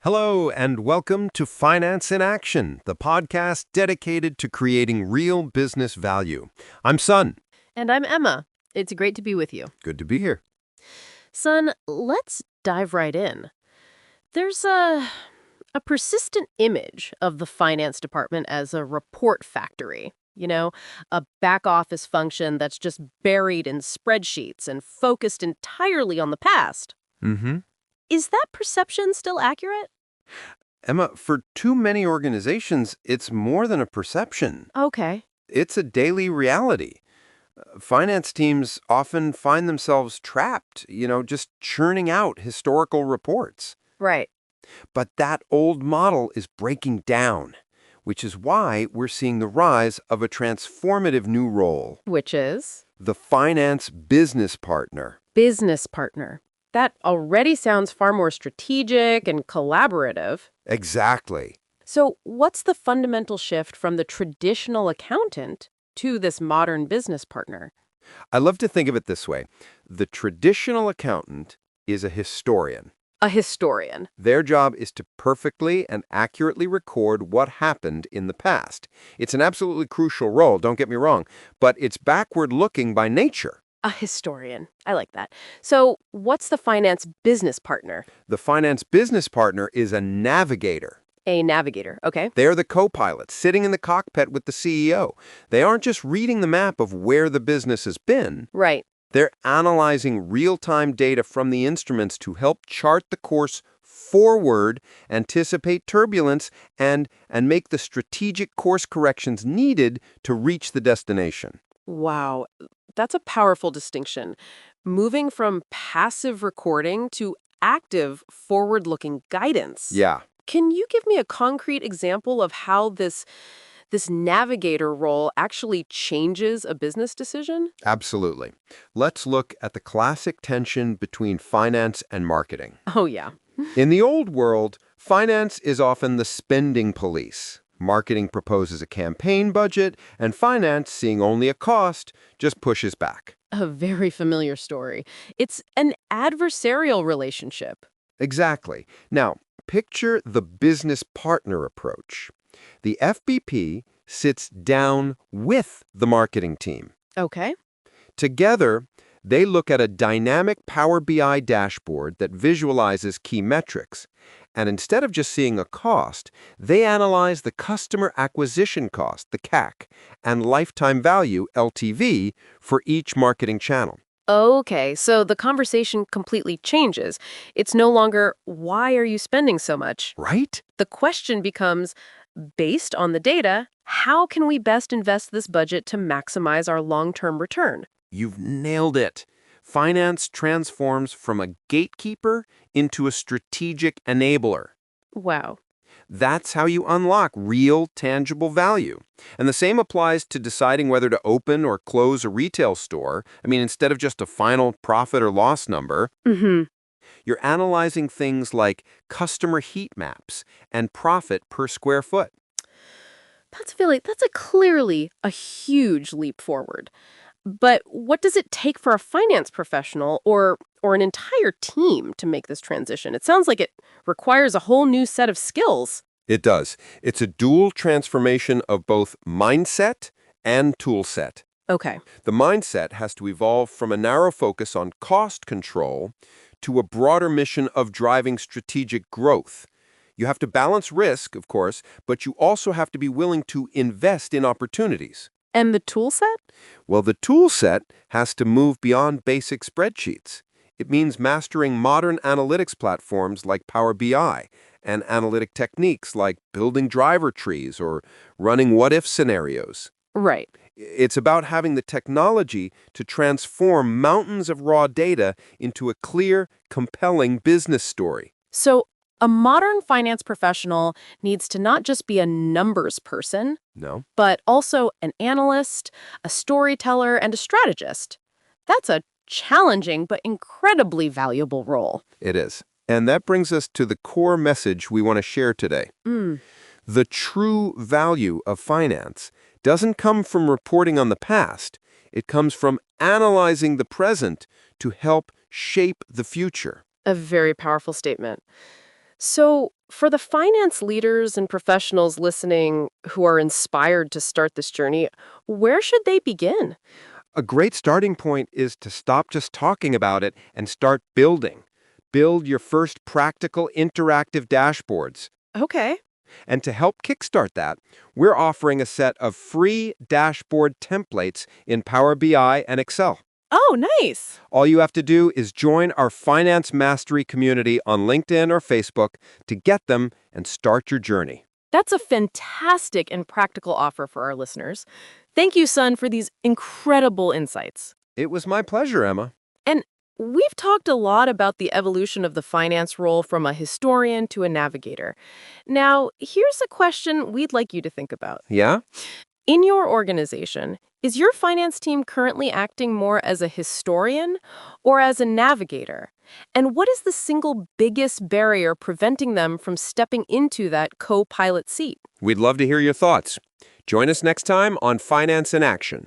Hello, and welcome to Finance in Action, the podcast dedicated to creating real business value. I'm Sun. And I'm Emma. It's great to be with you. Good to be here. Son, let's dive right in. There's a persistent image of the finance department as a report factory. A back office function that's just buried in spreadsheets and focused entirely on the past. Mm-hmm. Is that perception still accurate? Emma, for too many organizations, it's more than a perception. Okay. It's a daily reality. Finance teams often find themselves trapped, just churning out historical reports. Right. But that old model is breaking down, which is why we're seeing the rise of a transformative new role. Which is? The finance business partner. Business partner. That already sounds far more strategic and collaborative. Exactly. So what's the fundamental shift from the traditional accountant to this modern business partner? I love to think of it this way. The traditional accountant is a historian. A historian. Their job is to perfectly and accurately record what happened in the past. It's an absolutely crucial role, don't get me wrong, but it's backward-looking by nature. A historian. I like that. So what's the finance business partner? The finance business partner is a navigator. A navigator, okay. They're the co-pilot sitting in the cockpit with the CEO. They aren't just reading the map of where the business has been. Right. They're analyzing real-time data from the instruments to help chart the course forward, anticipate turbulence, and make the strategic course corrections needed to reach the destination. Wow. That's a powerful distinction. Moving from passive recording to active, forward-looking guidance. Yeah. Can you give me a concrete example of how this navigator role actually changes a business decision? Absolutely. Let's look at the classic tension between finance and marketing. Oh, yeah. In the old world, finance is often the spending police. Marketing proposes a campaign budget, and finance, seeing only a cost, just pushes back. A very familiar story. It's an adversarial relationship. Exactly. Now, picture the business partner approach. The FBP sits down with the marketing team. Okay. Together, they look at a dynamic Power BI dashboard that visualizes key metrics. And instead of just seeing a cost, they analyze the customer acquisition cost, the CAC, and lifetime value, LTV, for each marketing channel. Okay, so the conversation completely changes. It's no longer, why are you spending so much? Right? The question becomes, based on the data, how can we best invest this budget to maximize our long-term return? You've nailed it. Finance transforms from a gatekeeper into a strategic enabler. Wow. That's how you unlock real, tangible value. And the same applies to deciding whether to open or close a retail store. Instead of just a final profit or loss number, you're analyzing things like customer heat maps and profit per square foot. That's clearly a huge leap forward. But what does it take for a finance professional or an entire team to make this transition? It sounds like it requires a whole new set of skills. It does. It's a dual transformation of both mindset and tool set. Okay. The mindset has to evolve from a narrow focus on cost control to a broader mission of driving strategic growth. You have to balance risk, of course, but you also have to be willing to invest in opportunities. And the tool set? Well, the tool set has to move beyond basic spreadsheets. It means mastering modern analytics platforms like Power BI and analytic techniques like building driver trees or running what-if scenarios. Right. It's about having the technology to transform mountains of raw data into a clear, compelling business story. So a modern finance professional needs to not just be a numbers person, No? but also an analyst, a storyteller, and a strategist. That's a challenging but incredibly valuable role. It is. And that brings us to the core message we want to share today. The true value of finance doesn't come from reporting on the past. It comes from analyzing the present to help shape the future. A very powerful statement. So For the finance leaders and professionals listening who are inspired to start this journey, where should they begin? A great starting point is to stop just talking about it and start building. Build your first practical interactive dashboards. Okay. And to help kickstart that, we're offering a set of free dashboard templates in Power BI and Excel. Oh, nice. All you have to do is join our Finance Mastery community on LinkedIn or Facebook to get them and start your journey. That's a fantastic and practical offer for our listeners. Thank you, Sun, for these incredible insights. It was my pleasure, Emma. And we've talked a lot about the evolution of the finance role from a historian to a navigator. Now, here's a question we'd like you to think about. Yeah? In your organization, is your finance team currently acting more as a historian or as a navigator? And what is the single biggest barrier preventing them from stepping into that co-pilot seat? We'd love to hear your thoughts. Join us next time on Finance in Action.